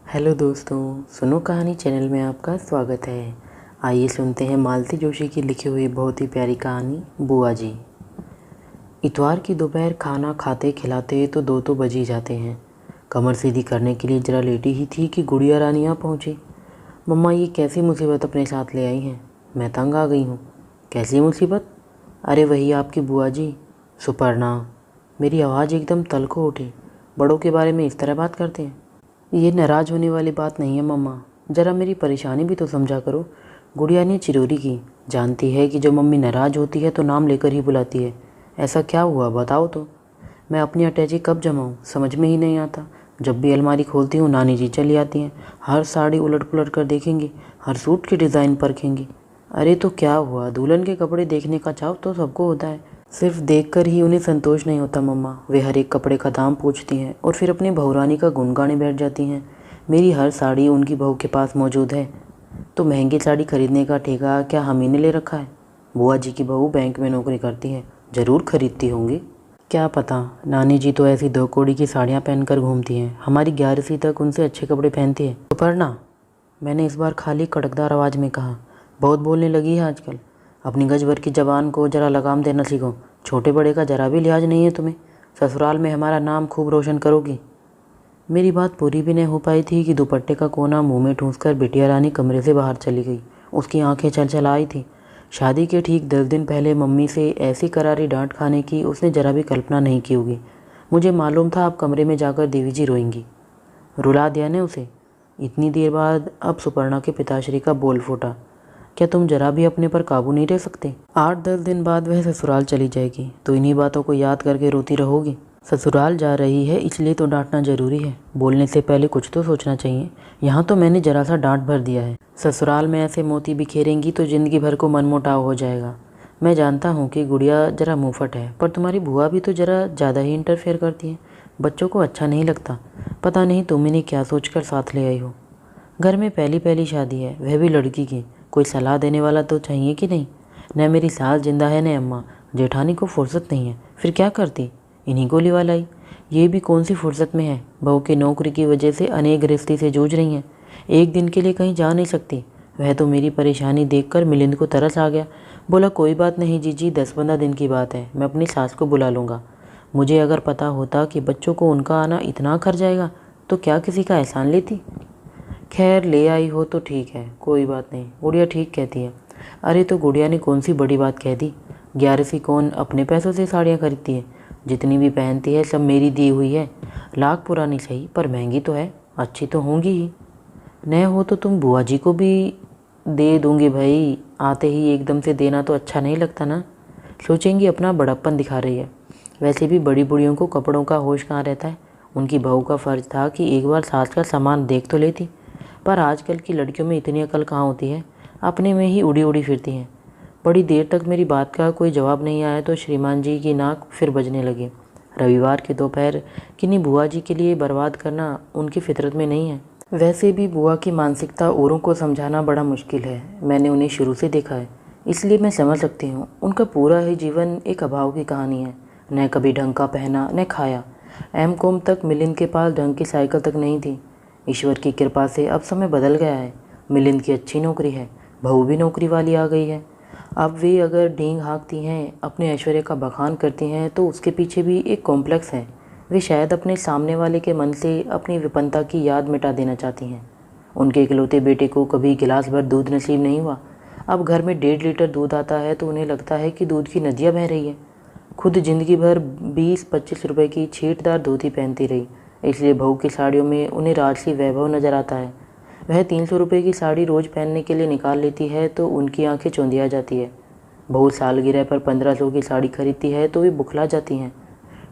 Hello दोस्तों, सुनो कहानी चैनल में आपका स्वागत है। आइए सुनते हैं मालती जोशी की लिखी हुई बहुत ही प्यारी कहानी बुआ जी। इतवार की दोपहर खाना खाते खिलाते तो 2 तो बज ही जाते हैं। कमर सीधी करने के लिए ज़रा लेटी ही थी कि गुड़िया रानी यहाँ पहुँची। मम्मा, ये कैसी मुसीबत अपने साथ ले आई हैं? मैं तंग आ गई हूँ। कैसी मुसीबत? अरे वही आपकी बुआ जी, सुपर्णा। मेरी आवाज़ एकदम तलखो उठी। बड़ों के बारे में इस तरह बात करते हैं? ये नाराज़ होने वाली बात नहीं है मम्मा, ज़रा मेरी परेशानी भी तो समझा करो। गुड़िया ने चिरोरी की। जानती है कि जब मम्मी नाराज़ होती है तो नाम लेकर ही बुलाती है। ऐसा क्या हुआ बताओ तो। मैं अपनी अटैची कब जमाऊँ समझ में ही नहीं आता। जब भी अलमारी खोलती हूँ नानी जी चली आती हैं। हर साड़ी उलट पुलट कर देखेंगी, हर सूट की डिज़ाइन परखेंगी। अरे तो क्या हुआ, दुल्हन के कपड़े देखने का चाव तो सबको होता है। सिर्फ देखकर ही उन्हें संतोष नहीं होता मम्मा। वे हर एक कपड़े का दाम पूछती हैं और फिर अपनी बहुरानी का गुण गाने बैठ जाती हैं। मेरी हर साड़ी उनकी बहू के पास मौजूद है। तो महंगी साड़ी खरीदने का ठेका क्या हम ही ने ले रखा है? बुआ जी की बहू बैंक में नौकरी करती है, ज़रूर खरीदती होंगी। क्या पता, नानी जी तो ऐसी 2 कौड़ी की साड़ियाँ पहनकर घूमती हैं। हमारी 11वीं तक उनसे अच्छे कपड़े पहनती है। सुपर्णा, मैंने इस बार खाली कड़कदार आवाज़ में कहा। बहुत बोलने लगी है आजकल। अपनी गज भर की ज़बान को ज़रा लगाम देना सीखो। छोटे बड़े का ज़रा भी लिहाज नहीं है तुम्हें। ससुराल में हमारा नाम खूब रोशन करोगी। मेरी बात पूरी भी नहीं हो पाई थी कि दुपट्टे का कोना मुंह में ठूंसकर बिटिया रानी कमरे से बाहर चली गई। उसकी आंखें छल छल आई थी। शादी के ठीक 10 दिन पहले मम्मी से ऐसी करारी डांट खाने की उसने ज़रा भी कल्पना नहीं की होगी। मुझे मालूम था अब कमरे में जाकर देवी जी रोएंगी। रुला दिया ने उसे। इतनी देर बाद अब सुपर्णा के पिताश्री का बोल फूटा। क्या तुम जरा भी अपने पर काबू नहीं रह सकते? 8-10 दिन बाद वह ससुराल चली जाएगी तो इन्हीं बातों को याद करके रोती रहोगी। ससुराल जा रही है इसलिए तो डांटना जरूरी है। बोलने से पहले कुछ तो सोचना चाहिए। यहाँ तो मैंने जरा सा डांट भर दिया है। ससुराल में ऐसे मोती बिखेरेंगी तो जिंदगी भर को मनमुटाव हो जाएगा। मैं जानता हूँ कि गुड़िया जरा मुंहफट है, पर तुम्हारी बुआ भी तो जरा ज़्यादा ही इंटरफेयर करती है। बच्चों को अच्छा नहीं लगता। पता नहीं तुम इन्हें क्या सोचकर साथ ले आई हो। घर में पहली पहली शादी है, वह भी लड़की की। कोई सलाह देने वाला तो चाहिए कि नहीं। न मेरी सास जिंदा है न अम्मा। जेठानी को फुर्सत नहीं है, फिर क्या करती? इन्हीं को लिवा लाई। ये भी कौन सी फुर्सत में है। बहू की नौकरी की वजह से अनेक गृहस्थी से जूझ रही हैं। एक दिन के लिए कहीं जा नहीं सकती। वह तो मेरी परेशानी देखकर मिलिंद को तरस आ गया। बोला कोई बात नहीं जीजी, 10-15 दिन की बात है, मैं अपनी सास को बुला लूँगा। मुझे अगर पता होता कि बच्चों को उनका आना इतना खर जाएगा तो क्या किसी का एहसान लेती। खैर ले आई हो तो ठीक है, कोई बात नहीं। गुड़िया ठीक कहती है। अरे तो गुड़िया ने कौन सी बड़ी बात कह दी। 11वीं कौन अपने पैसों से साड़ियाँ खरीदती है? जितनी भी पहनती है सब मेरी दी हुई है। लाख पुरानी सही पर महंगी तो है, अच्छी तो होंगी ही। न हो तो तुम बुआ जी को भी दे दूंगी भाई। आते ही एकदम से देना तो अच्छा नहीं लगता ना। सोचेंगी अपना बड़प्पन दिखा रही है। वैसे भी बड़ी बुढ़ियों को कपड़ों का होश कहाँ रहता है। उनकी बहू का फ़र्ज था कि एक बार सास का सामान देख तो लेती। पर आजकल की लड़कियों में इतनी अकल कहाँ होती है, अपने में ही उड़ी उड़ी फिरती हैं। बड़ी देर तक मेरी बात का कोई जवाब नहीं आया तो श्रीमान जी की नाक फिर बजने लगी। रविवार की दोपहर किन्हीं बुआ जी के लिए बर्बाद करना उनकी फितरत में नहीं है। वैसे भी बुआ की मानसिकता औरों को समझाना बड़ा मुश्किल है। मैंने उन्हें शुरू से देखा है, इसलिए मैं समझ सकती हूँ। उनका पूरा ही जीवन एक अभाव की कहानी है। न कभी ढंग का पहना न खाया। एम.कॉम तक मिलिंद के पास ढंग की साइकिल तक नहीं थी। ईश्वर की कृपा से अब समय बदल गया है। मिलिंद की अच्छी नौकरी है, बहू भी नौकरी वाली आ गई है। अब वे अगर डींग हाँकती हैं, अपने ऐश्वर्य का बखान करती हैं तो उसके पीछे भी एक कॉम्प्लेक्स है। वे शायद अपने सामने वाले के मन से अपनी विपन्नता की याद मिटा देना चाहती हैं। उनके इकलौते बेटे को कभी गिलास भर दूध नसीब नहीं हुआ। अब घर में 1.5 लीटर दूध आता है तो उन्हें लगता है कि दूध की नदियाँ बह रही है। खुद ज़िंदगी भर 20-25 रुपए की छींटदार धोती पहनती रही, इसलिए बहू की साड़ियों में उन्हें राजसी वैभव नज़र आता है। वह 300 रुपये की साड़ी रोज़ पहनने के लिए निकाल लेती है तो उनकी आंखें चौंधिया जाती है। बहू सालगिरह पर 1500 की साड़ी खरीदती है तो वे बुखला जाती हैं।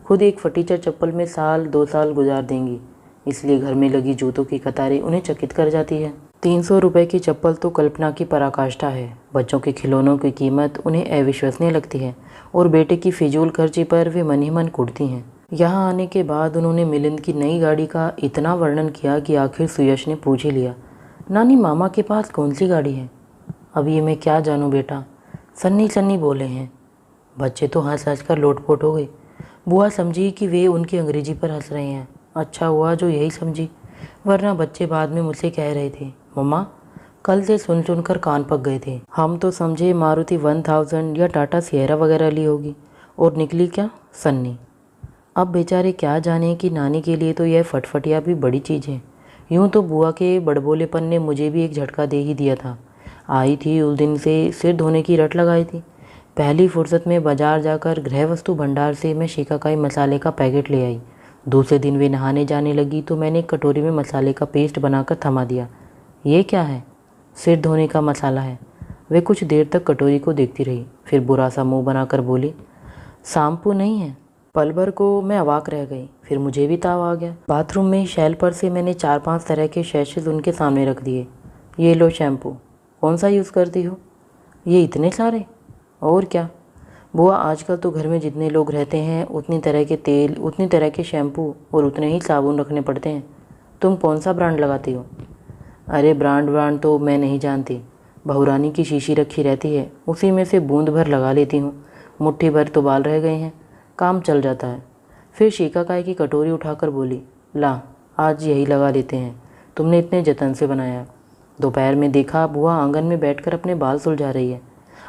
खुद एक फटीचर चप्पल में साल 2 साल गुजार देंगी, इसलिए घर में लगी जूतों की कतारें उन्हें चकित कर जाती है। 300 रुपये की चप्पल तो कल्पना की पराकाष्ठा है। बच्चों के खिलौनों की कीमत उन्हें अविश्वसनीय लगती है और बेटे की फिजूल खर्ची पर वे मन ही मन कुढ़ती हैं। यहाँ आने के बाद उन्होंने मिलिंद की नई गाड़ी का इतना वर्णन किया कि आखिर सुयश ने पूछ ही लिया, नानी मामा के पास कौन सी गाड़ी है? अब ये मैं क्या जानूँ बेटा, सन्नी सन्नी बोले हैं। बच्चे तो हंस हंस कर लोटपोट हो गए। बुआ समझी कि वे उनकी अंग्रेजी पर हंस रहे हैं। अच्छा हुआ जो यही समझी। वरना बच्चे बाद में मुझसे कह रहे थे, मम्मा कल से सुन सुनकर कान पक गए थे। हम तो समझे मारुति 1000 या टाटा सिएरा वगैरह ली होगी, और निकली क्या, सन्नी। अब बेचारे क्या जाने कि नानी के लिए तो यह फटफटिया भी बड़ी चीज़ है। यूँ तो बुआ के बड़बोलेपन ने मुझे भी एक झटका दे ही दिया था। आई थी उस दिन से सिर धोने की रट लगाई थी। पहली फुर्सत में बाजार जाकर गृह वस्तु भंडार से मैं शिकाकाई मसाले का पैकेट ले आई। दूसरे दिन वे नहाने जाने लगी तो मैंने एक कटोरी में मसाले का पेस्ट बनाकर थमा दिया। ये क्या है? सिर धोने का मसाला है। वे कुछ देर तक कटोरी को देखती रही, फिर बुरा सा मुँह बनाकर बोली, शैम्पू नहीं है। पल भर को मैं अवाक रह गई, फिर मुझे भी ताव आ गया। बाथरूम में शैल पर से मैंने 4-5 तरह के शैशेज उनके सामने रख दिए। ये लो शैम्पू, कौन सा यूज़ करती हो? ये इतने सारे? और क्या बुआ, आजकल तो घर में जितने लोग रहते हैं उतनी तरह के तेल, उतनी तरह के शैम्पू और उतने ही साबुन रखने पड़ते हैं। तुम कौन सा ब्रांड लगाती हो? अरे ब्रांड तो मैं नहीं जानती। बहुरानी की शीशी रखी रहती है, उसी में से बूंद भर लगा लेती हूँ। मुट्ठी भर तो बाल रह गए हैं, काम चल जाता है। फिर शिकाकाई की कटोरी उठाकर बोली, ला आज यही लगा लेते हैं, तुमने इतने जतन से बनाया। दोपहर में देखा बुआ आंगन में बैठकर अपने बाल सुलझा रही है।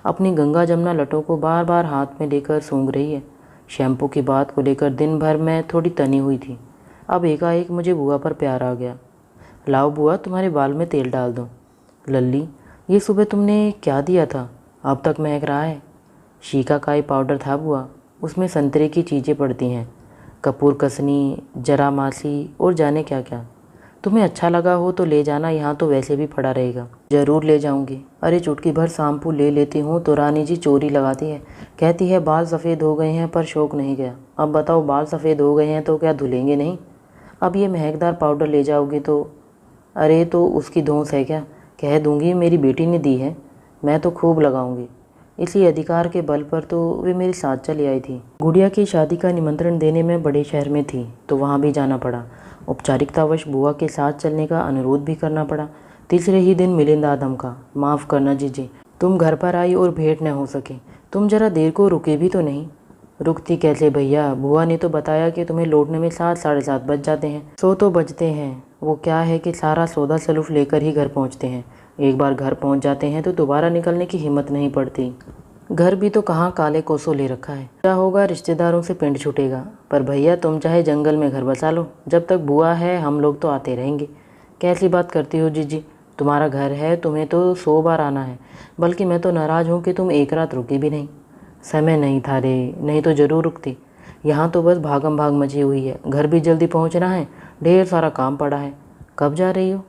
अपनी गंगा जमुना लटों को बार बार हाथ में लेकर सूंघ रही है। शैम्पू की बात को लेकर दिन भर मैं थोड़ी तनी हुई थी। अब एकाएक मुझे बुआ पर प्यार आ गया। लाओ बुआ, तुम्हारे बाल में तेल डाल दो। लल्ली, ये सुबह तुमने क्या दिया था, अब तक महक रहा है। शिकाकाई पाउडर था बुआ, उसमें संतरे की चीज़ें पड़ती हैं, कपूर कसनी, जरामासी और जाने क्या क्या। तुम्हें अच्छा लगा हो तो ले जाना, यहाँ तो वैसे भी पड़ा रहेगा। ज़रूर ले जाऊँगी। अरे चुटकी भर शैम्पू ले लेती हूँ तो रानी जी चोरी लगाती है, कहती है बाल सफ़ेद हो गए हैं, पर शौक नहीं गया। अब बताओ, बाल सफ़ेद हो गए हैं तो क्या धुलेंगे नहीं? अब ये महकदार पाउडर ले जाओगी तो? अरे तो उसकी धौंस है क्या? कह दूँगी मेरी बेटी ने दी है, मैं तो खूब लगाऊँगी। इसी अधिकार के बल पर तो वे मेरे साथ चली आई थी। गुड़िया की शादी का निमंत्रण देने में बड़े शहर में थी तो वहाँ भी जाना पड़ा। औपचारिकतावश बुआ के साथ चलने का अनुरोध भी करना पड़ा। तीसरे ही दिन मिलिंद आदम का, माफ़ करना जीजी, तुम घर पर आई और भेंट न हो सके। तुम जरा देर को रुके भी तो नहीं। रुकती कैसे भैया, बुआ ने तो बताया कि तुम्हें लौटने में 7 साढ़े 7 बज जाते हैं। सो तो बजते हैं, वो क्या है कि सारा सौदा सलूफ लेकर ही घर पहुँचते हैं। एक बार घर पहुँच जाते हैं तो दोबारा निकलने की हिम्मत नहीं पड़ती। घर भी तो कहाँ काले कोसों ले रखा है। क्या होगा, रिश्तेदारों से पिंड छूटेगा। पर भैया तुम चाहे जंगल में घर बसा लो, जब तक बुआ है हम लोग तो आते रहेंगे। कैसी बात करती हो जीजी, तुम्हारा घर है, तुम्हें तो 100 बार आना है। बल्कि मैं तो नाराज़ हूँ कि तुम एक रात रुकी भी नहीं। समय नहीं था रे, नहीं तो ज़रूर रुकती। यहाँ तो बस भागम भाग मची हुई है, घर भी जल्दी पहुँचना है, ढेर सारा काम पड़ा है। कब जा रही हो?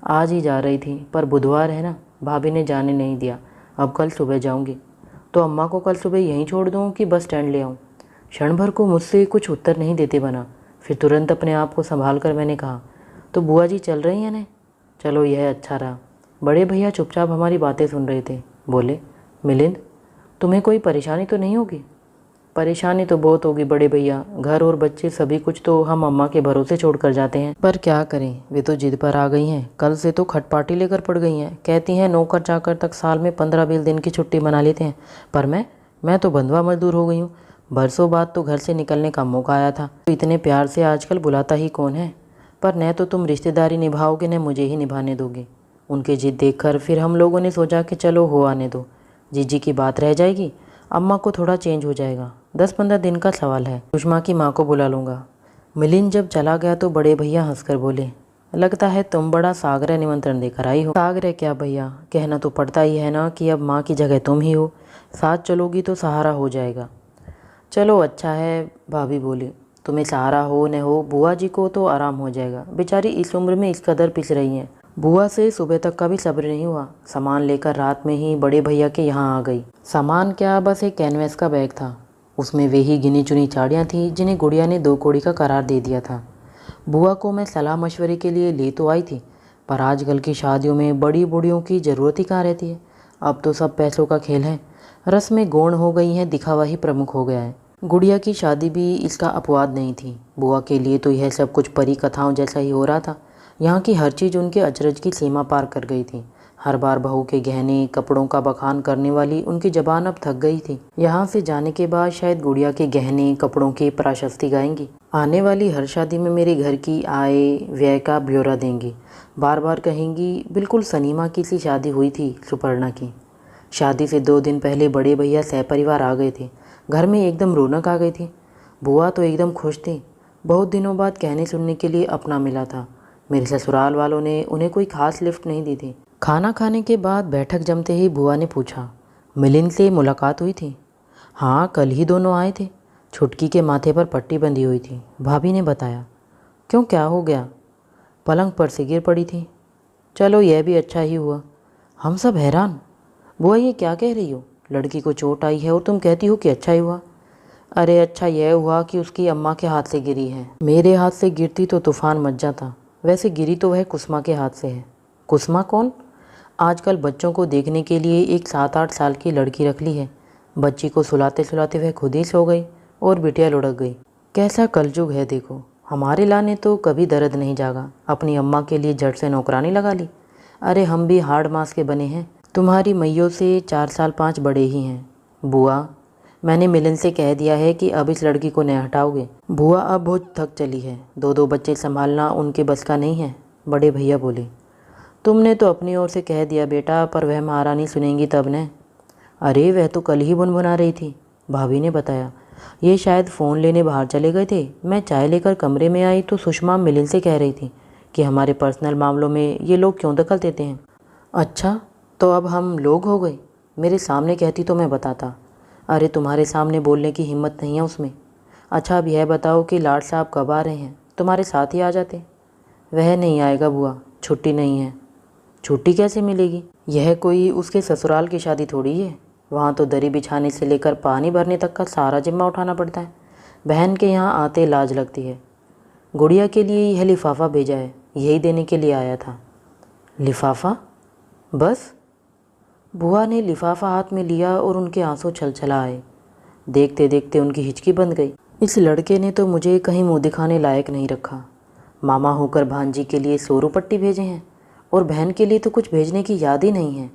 आज ही जा रही थी, पर बुधवार है ना, भाभी ने जाने नहीं दिया। अब कल सुबह जाऊँगी। तो अम्मा को कल सुबह यहीं छोड़ दूँ कि बस स्टैंड ले आऊँ? क्षण भर को मुझसे कुछ उत्तर नहीं देते बना। फिर तुरंत अपने आप को संभाल कर मैंने कहा, तो बुआ जी चल रही हैं ना? चलो यह अच्छा रहा। बड़े भैया चुपचाप हमारी बातें सुन रहे थे। बोले, मिलिंद तुम्हें कोई परेशानी तो नहीं होगी? परेशानी तो बहुत होगी बड़े भैया, घर और बच्चे सभी कुछ तो हम अम्मा के भरोसे छोड़ कर जाते हैं। पर क्या करें, वे तो जिद पर आ गई हैं। कल से तो खटपाटी लेकर पड़ गई हैं। कहती हैं नौकर चाकर तक साल में 15-20 दिन की छुट्टी मना लेते हैं। पर मैं तो बंधुआ मजदूर हो गई हूँ। बरसों बाद तो घर से निकलने का मौका आया था। तो इतने प्यार से आजकल बुलाता ही कौन है। पर न तो तुम रिश्तेदारी निभाओगे न मुझे ही निभाने दोगे। उनकी जिद देखकर फिर हम लोगों ने सोचा कि चलो हो आने दो, जीजी की बात रह जाएगी, अम्मा को थोड़ा चेंज हो जाएगा। 10-15 दिन का सवाल है। सुषमा की माँ को बुला लूँगा। मिलिंद जब चला गया तो बड़े भैया हंसकर बोले, लगता है तुम बड़ा सागरे निमंत्रण देकर आई हो। सागरे क्या भैया, कहना तो पड़ता ही है ना कि अब माँ की जगह तुम ही हो। साथ चलोगी तो सहारा हो जाएगा। चलो अच्छा है, भाभी बोली, तुम्हें सहारा हो न हो, बुआ जी को तो आराम हो जाएगा। बेचारी इस उम्र में इस कदर पिस रही हैं। बुआ से सुबह तक का भी सब्र नहीं हुआ। सामान लेकर रात में ही बड़े भैया के यहाँ आ गई। सामान क्या, बस एक कैनवस का बैग था। उसमें वे ही गिनी चुनी चाड़ियाँ थीं जिन्हें गुड़िया ने 2 कौड़ी का करार दे दिया था। बुआ को मैं सलाह मशवरे के लिए ले तो आई थी, पर आजकल की शादियों में बड़ी बूढ़ियों की ज़रूरत ही कहाँ रहती है। अब तो सब पैसों का खेल है, रस्में गौण हो गई हैं, दिखावा ही प्रमुख हो गया है। गुड़िया की शादी भी इसका अपवाद नहीं थी। बुआ के लिए तो यह सब कुछ परी कथाओं जैसा ही हो रहा था। यहाँ की हर चीज़ उनके अचरज की सीमा पार कर गई थी। हर बार बहू के गहने कपड़ों का बखान करने वाली उनकी ज़बान अब थक गई थी। यहाँ से जाने के बाद शायद गुड़िया के गहने कपड़ों की प्राशस्ती गाएंगी, आने वाली हर शादी में मेरे घर की आय व्यय का ब्यौरा देंगी, बार बार कहेंगी बिल्कुल सनीमा की सी शादी हुई थी सुपर्णा की। शादी से 2 दिन पहले बड़े भैया सहपरिवार आ गए थे। घर में एकदम रौनक आ गई थी। बुआ तो एकदम खुश थी। बहुत दिनों बाद कहने सुनने के लिए अपना मिला था। मेरे ससुराल वालों ने उन्हें कोई खास लिफ्ट नहीं दी थी। खाना खाने के बाद बैठक जमते ही बुआ ने पूछा, मिलिंद से मुलाकात हुई थी? हाँ, कल ही दोनों आए थे। छुटकी के माथे पर पट्टी बंधी हुई थी, भाभी ने बताया। क्यों, क्या हो गया? पलंग पर से गिर पड़ी थी। चलो यह भी अच्छा ही हुआ। हम सब हैरान। बुआ ये क्या कह रही हो? लड़की को चोट आई है और तुम कहती हो कि अच्छा ही हुआ। अरे अच्छा यह हुआ कि उसकी अम्मा के हाथ से गिरी है। मेरे हाथ से गिरती तो तूफान मच जाता। वैसे गिरी तो वह कुसमा के हाथ से है। कुसमा कौन? आजकल बच्चों को देखने के लिए एक 7-8 साल की लड़की रख ली है। बच्ची को सुलाते सुलाते वह खुद ही सो गई और बिटिया लुढ़क गई। कैसा कलयुग है देखो। हमारे लाने तो कभी दर्द नहीं जागा, अपनी अम्मा के लिए झट से नौकरानी लगा ली। अरे हम भी हाड़ मांस के बने हैं। तुम्हारी मैयों से 4 साल 5 बड़े ही हैं। बुआ, मैंने मिलन से कह दिया है कि अब इस लड़की को नहीं हटाओगे। बुआ अब बहुत थक चली है, 2-2 बच्चे संभालना उनके बस का नहीं है। बड़े भैया बोले, तुमने तो अपनी ओर से कह दिया बेटा, पर वह महारानी सुनेंगी तब ने। अरे वह तो कल ही बुनबुना रही थी, भाभी ने बताया। ये शायद फ़ोन लेने बाहर चले गए थे। मैं चाय लेकर कमरे में आई तो सुषमा मिलिन से कह रही थी कि हमारे पर्सनल मामलों में ये लोग क्यों दखल देते हैं। अच्छा, तो अब हम लोग हो गए। मेरे सामने कहती तो मैं बताता। अरे तुम्हारे सामने बोलने की हिम्मत नहीं है उसमें। अच्छा अब यह बताओ कि लाड साहब कब आ रहे हैं? तुम्हारे साथ ही आ जाते। वह नहीं आएगा बुआ, छुट्टी नहीं है। छुट्टी कैसे मिलेगी? यह कोई उसके ससुराल की शादी थोड़ी है। वहाँ तो दरी बिछाने से लेकर पानी भरने तक का सारा जिम्मा उठाना पड़ता है। बहन के यहाँ आते लाज लगती है। गुड़िया के लिए यह लिफाफा भेजा है, यही देने के लिए आया था। लिफाफा? बस? बुआ ने लिफाफा हाथ में लिया और उनके आंसू छलछला आए। देखते देखते उनकी हिचकी बंद गई। इस लड़के ने तो मुझे कहीं मुँह दिखाने लायक नहीं रखा। मामा होकर भांजी के लिए 100 रुपट्टी भेजे हैं और बहन के लिए तो कुछ भेजने की याद ही नहीं है।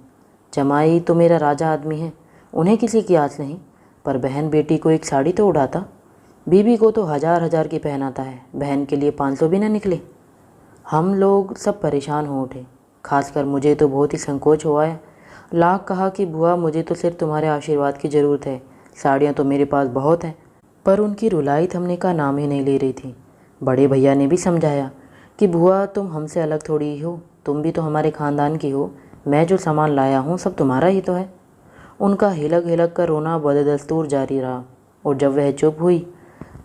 जमाई तो मेरा राजा आदमी है, उन्हें किसी की आस नहीं, पर बहन बेटी को एक साड़ी तो उड़ाता। बीबी को तो 1000-1000 की पहनाता है, बहन के लिए 500 भी ना निकले। हम लोग सब परेशान हो उठे, खासकर मुझे तो बहुत ही संकोच हो आया। लाख कहा कि बुआ मुझे तो सिर्फ तुम्हारे आशीर्वाद की ज़रूरत है, साड़ियाँ तो मेरे पास बहुत हैं। पर उनकी रुलाई थमने का नाम ही नहीं ले रही थी। बड़े भैया ने भी समझाया कि बुआ तुम हमसे अलग थोड़ी ही हो, तुम भी तो हमारे ख़ानदान की हो। मैं जो सामान लाया हूँ सब तुम्हारा ही तो है। उनका हिलक हिलक कर रोना बदस्तूर जारी रहा और जब वह चुप हुई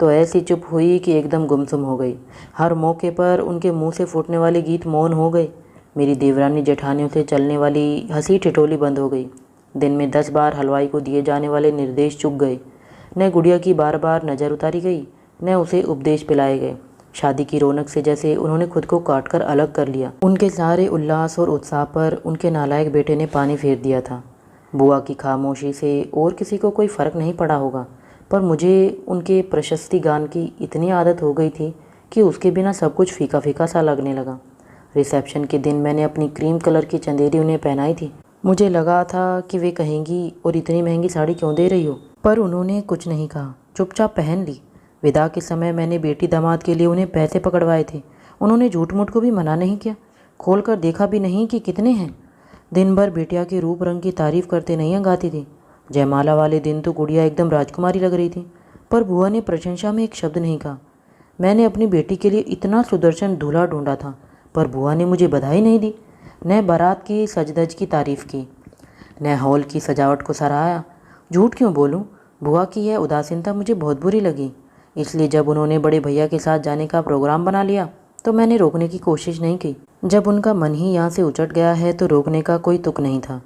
तो ऐसी चुप हुई कि एकदम गुमसुम हो गई। हर मौके पर उनके मुंह से फूटने वाले गीत मौन हो गए। मेरी देवरानी जेठानियों से चलने वाली हंसी ठिठोली बंद हो गई। दिन में 10 बार हलवाई को दिए जाने वाले निर्देश चुक गए। न गुड़िया की बार बार नज़र उतारी गई, न उसे उपदेश पिलाए गए। शादी की रौनक से जैसे उन्होंने खुद को काटकर अलग कर लिया। उनके सारे उल्लास और उत्साह पर उनके नालायक बेटे ने पानी फेर दिया था। बुआ की खामोशी से और किसी को कोई फ़र्क नहीं पड़ा होगा, पर मुझे उनके प्रशस्ति गान की इतनी आदत हो गई थी कि उसके बिना सब कुछ फीका फीका सा लगने लगा। रिसेप्शन के दिन मैंने अपनी क्रीम कलर की चंदेरी उन्हें पहनाई थी। मुझे लगा था कि वे कहेंगी और इतनी महंगी साड़ी क्यों दे रही हो, पर उन्होंने कुछ नहीं कहा, चुपचाप पहन ली। विदा के समय मैंने बेटी दामाद के लिए उन्हें पैसे पकड़वाए थे। उन्होंने झूठ मूठ को भी मना नहीं किया, खोल कर देखा भी नहीं कि कितने हैं। दिन भर बेटिया के रूप रंग की तारीफ़ करते नहीं गाती थी। जयमाला वाले दिन तो गुड़िया एकदम राजकुमारी लग रही थी, पर बुआ ने प्रशंसा में एक शब्द नहीं कहा। मैंने अपनी बेटी के लिए इतना सुदर्शन दूल्हा ढूंढा था, पर बुआ ने मुझे बधाई नहीं दी, न बारात की सजधज की तारीफ़ की, न हॉल की सजावट को सराहा। झूठ क्यों बोलूं, बुआ की यह उदासीनता मुझे बहुत बुरी लगी। इसलिए जब उन्होंने बड़े भैया के साथ जाने का प्रोग्राम बना लिया तो मैंने रोकने की कोशिश नहीं की। जब उनका मन ही यहाँ से उचट गया है तो रोकने का कोई तुक नहीं था।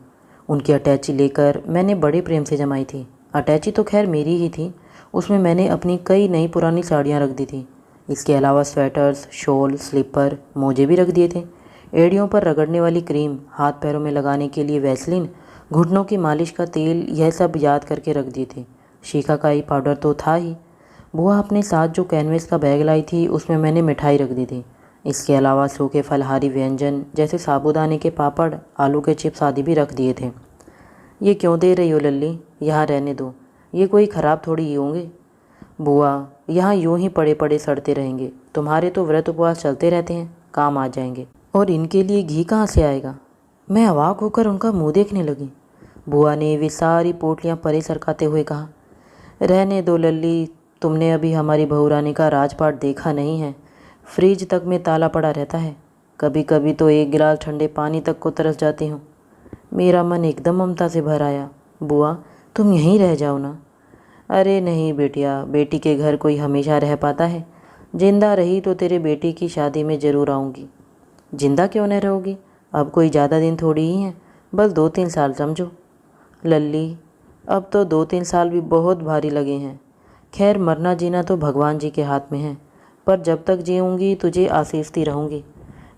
उनकी अटैची लेकर मैंने बड़े प्रेम से जमाई थी। अटैची तो खैर मेरी ही थी, उसमें मैंने अपनी कई नई पुरानी साड़ियाँ रख दी थी। इसके अलावा स्वेटर्स, शॉल, स्लीपर, मोजे भी रख दिए थे। एड़ियों पर रगड़ने वाली क्रीम, हाथ पैरों में लगाने के लिए वैसलीन, घुटनों की मालिश का तेल, यह सब याद करके रख दिए थे। शिकाकाई पाउडर तो था ही। बुआ अपने साथ जो कैनवेस का बैग लाई थी उसमें मैंने मिठाई रख दी थी। इसके अलावा सूखे फलहारी व्यंजन जैसे साबूदाने के पापड़, आलू के चिप्स आदि भी रख दिए थे। ये क्यों दे रही हो लल्ली, यहाँ रहने दो, ये कोई ख़राब थोड़ी ही होंगे। बुआ, यहाँ यूं ही पड़े पड़े सड़ते रहेंगे, तुम्हारे तो व्रत उपवास चलते रहते हैं, काम आ जाएंगे। और इनके लिए घी कहाँ से आएगा। मैं अवाक होकर उनका मुंह देखने लगी। बुआ ने वे सारी पोटलियाँ परे सरकाते हुए कहा, रहने दो लल्ली, तुमने अभी हमारी बहुरानी का राजपाट देखा नहीं है। फ्रिज तक में ताला पड़ा रहता है, कभी कभी तो एक गिलास ठंडे पानी तक को तरस जाती हूँ। मेरा मन एकदम ममता से भर आया। बुआ, तुम यहीं रह जाओ ना। अरे नहीं बेटिया, बेटी के घर कोई हमेशा रह पाता है। जिंदा रही तो तेरे बेटी की शादी में ज़रूर आऊँगी। जिंदा क्यों न रहोगी, अब कोई ज़्यादा दिन थोड़ी ही हैं, बस 2-3 साल समझो। लल्ली, अब तो 2-3 साल भी बहुत भारी लगे हैं। खैर, मरना जीना तो भगवान जी के हाथ में है, पर जब तक जीऊँगी तुझे आशीषती रहूँगी।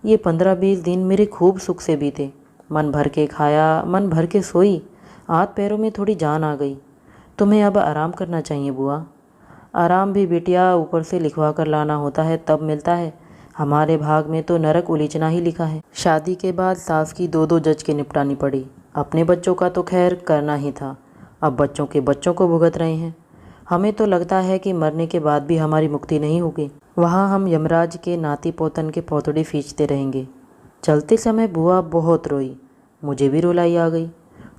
ये 15-20 दिन मेरे खूब सुख से बीते। मन भर के खाया, मन भर के सोई, हाथ पैरों में थोड़ी जान आ गई। तुम्हें अब आराम करना चाहिए बुआ। आराम भी बेटिया ऊपर से लिखवा कर लाना होता है, तब मिलता है। हमारे भाग में तो नरक उलीचना ही लिखा है। शादी के बाद सास की 2-2 जज के निपटानी पड़ी। अपने बच्चों का तो खैर करना ही था, अब बच्चों के बच्चों को भुगत रहे हैं। हमें तो लगता है कि मरने के बाद भी हमारी मुक्ति नहीं होगी, वहाँ हम यमराज के नाती पोतन के पौतड़े खींचते रहेंगे। चलते समय बुआ बहुत रोई, मुझे भी रुलाई आ गई।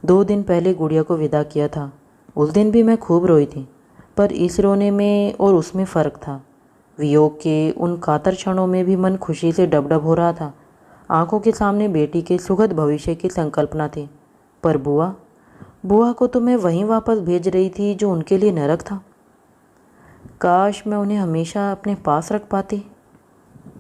2 दिन पहले गुड़िया को विदा किया था, उस दिन भी मैं खूब रोई थी, पर इस रोने में और उसमें फ़र्क था। वियोग के उन कातर क्षणों में भी मन खुशी से डबडब हो रहा था। आंखों के सामने बेटी के सुखद भविष्य की संकल्पना थी। पर बुआ, बुआ को तो मैं वहीं वापस भेज रही थी जो उनके लिए नरक था। काश मैं उन्हें हमेशा अपने पास रख पाती।